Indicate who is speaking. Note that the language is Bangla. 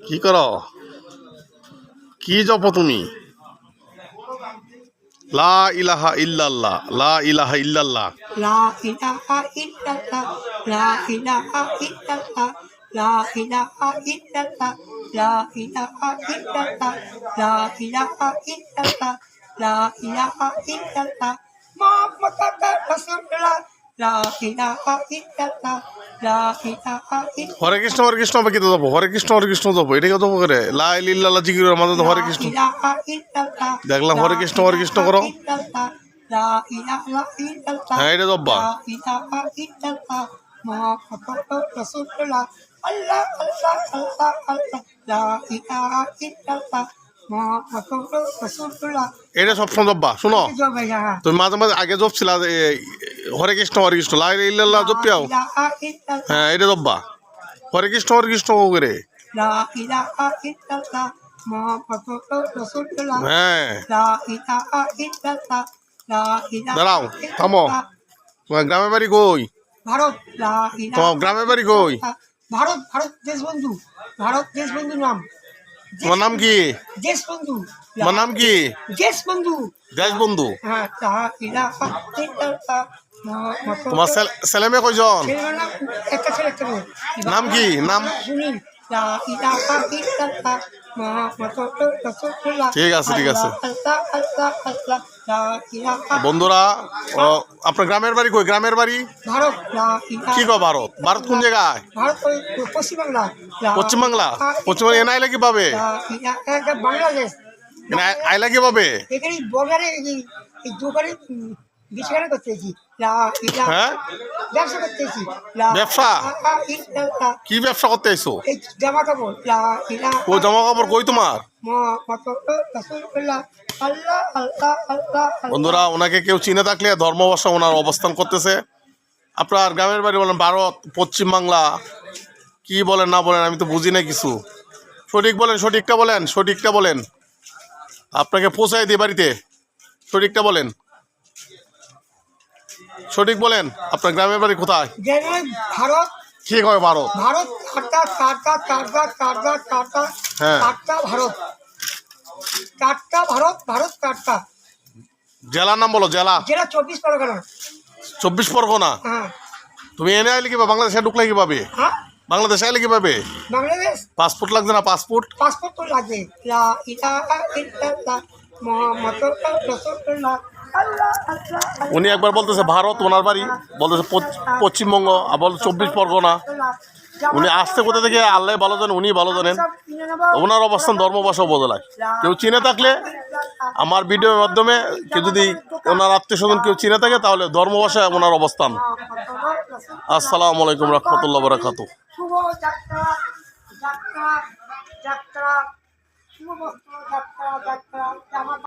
Speaker 1: কি করো? কি জপ তুমি? লা ইলাহা ইল্লাল্লাহ, লা ইলাহা ইল্লাল্লাহ।
Speaker 2: লা ইলাহা ইল্লাল্লাহ, লা ইলাহা ইল্লাল্লাহ, লা ইলাহা ইল্লাল্লাহ, লা ইলাহা ইল্লাল্লাহ, লা ইলাহা ইল্লাল্লাহ, লা ইলাহা ইল্লাল্লাহ, মুহাম্মাদুর রাসূলুল্লাহ, লা ইলাহা ইল্লাল্লাহ, লা ইলাহা ইল্লাল্লাহ।
Speaker 1: হরে কৃষ্ণ বাকি তো যাবো, হরে কৃষ্ণ যাবো, এটাকে যাবো করে লা ইলাহা ইল্লাল্লাহ জিকিরের মাঝে তো হরে কৃষ্ণ দেখলাম। হরে কৃষ্ণ করো। হ্যাঁ, এটা জব্বা। এটা সবসময় জব্বা। শুনো, তুমি মাঝে মাঝে আগে জপছিলা হরে কৃষ্ণ লা ইলাহা ইল্লাল্লাহ জপিয়াও। হ্যাঁ, এটা জব্বা। হরে কৃষ্ণ করে। হ্যাঁ, দাঁড়াও, থামো। তোমার গ্রামের বাড়ি কই?
Speaker 2: ভারত।
Speaker 1: তোমার গ্রামের বাড়ি কই?
Speaker 2: ভারত। দেশবন্ধু। ভারত দেশবন্ধু নাম।
Speaker 1: তোমার নাম কি?
Speaker 2: দেশবন্ধু।
Speaker 1: তোমার নাম কি?
Speaker 2: দেশবন্ধু।
Speaker 1: দেশবন্ধু।
Speaker 2: হ্যাঁ,
Speaker 1: তোমার ছেলে মেয়ে কয়জন?
Speaker 2: একটা ছেলে একটা মেয়ে।
Speaker 1: নাম কি? নাম?
Speaker 2: সুনীল।
Speaker 1: ঠিক আছে। বন্ধুরা, আপনার গ্রামের বাড়ি কই? গ্রামের বাড়ি
Speaker 2: ভারত।
Speaker 1: কি কো ভারত? ভারত কোন জায়গায়?
Speaker 2: ভারত পশ্চিমবাংলা।
Speaker 1: পশ্চিমবাংলা এনে আইলা কি পাবে?
Speaker 2: বাংলাদেশ
Speaker 1: আইলা কি পাবে?
Speaker 2: এখানে বর্ডারে এই দোকানে বিছানা করতেছি।
Speaker 1: হ্যাঁ,
Speaker 2: ব্যবসা করতেছি।
Speaker 1: ব্যবসা? কি ব্যবসা করতে আইছো?
Speaker 2: জামা কাপড়।
Speaker 1: ও জামা কাপড় কই তোমার? বন্ধুরা, ওনাকে কেউ চিনে থাকলে ধর্মবর্ষে ওনার অবস্থান করতেছে। আপনার গ্রামের বাড়ি বলেন ভারত, পশ্চিমবাংলা, কি বলেন না বলেন আমি তো বুঝি না কিছু। সঠিকটা বলেন। আপনাকে পৌঁছায় দিই বাড়িতে। সঠিকটা বলেন। সঠিক বলেন, আপনার গ্রামের বাড়ি কোথায়?
Speaker 2: ভারত।
Speaker 1: ঠিক হয় ভারত।
Speaker 2: ভারত
Speaker 1: হ্যাঁ,
Speaker 2: কাটকা।
Speaker 1: জেলার নাম বলো। জেলা
Speaker 2: 24 পরগনা।
Speaker 1: 24 পরগনা।
Speaker 2: হ্যাঁ।
Speaker 1: তুমি এনে আইলে কিভাবে? বাংলাদেশে ঢুকলে কিভাবে?
Speaker 2: হ্যাঁ,
Speaker 1: বাংলাদেশে আইলে কিভাবে?
Speaker 2: বাংলাদেশ
Speaker 1: পাসপোর্ট লাগছে না? পাসপোর্ট
Speaker 2: তো লাগবে।
Speaker 1: উনি একবার বলতেছে ভারত ওনার বাড়ি, বলতেছে পশ্চিমবঙ্গ, আর বলতে 24 পরগনা। উনি আসতে কোথা থেকে আল্লাহ ভালো জানেন, উনি ভালো জানেন। ওনার অবস্থান ধর্মভাষা বদলায়। কেউ চিনে থাকলে আমার ভিডিওর মাধ্যমে কেউ যদি ওনার আত্মীয় স্বজন কেউ চিনে থাকে তাহলে ধর্মভাষায় ওনার অবস্থান। আসসালামু আলাইকুম রহমতুল্লাহ বারাকাতুহু।
Speaker 2: শুভ যাত্রা।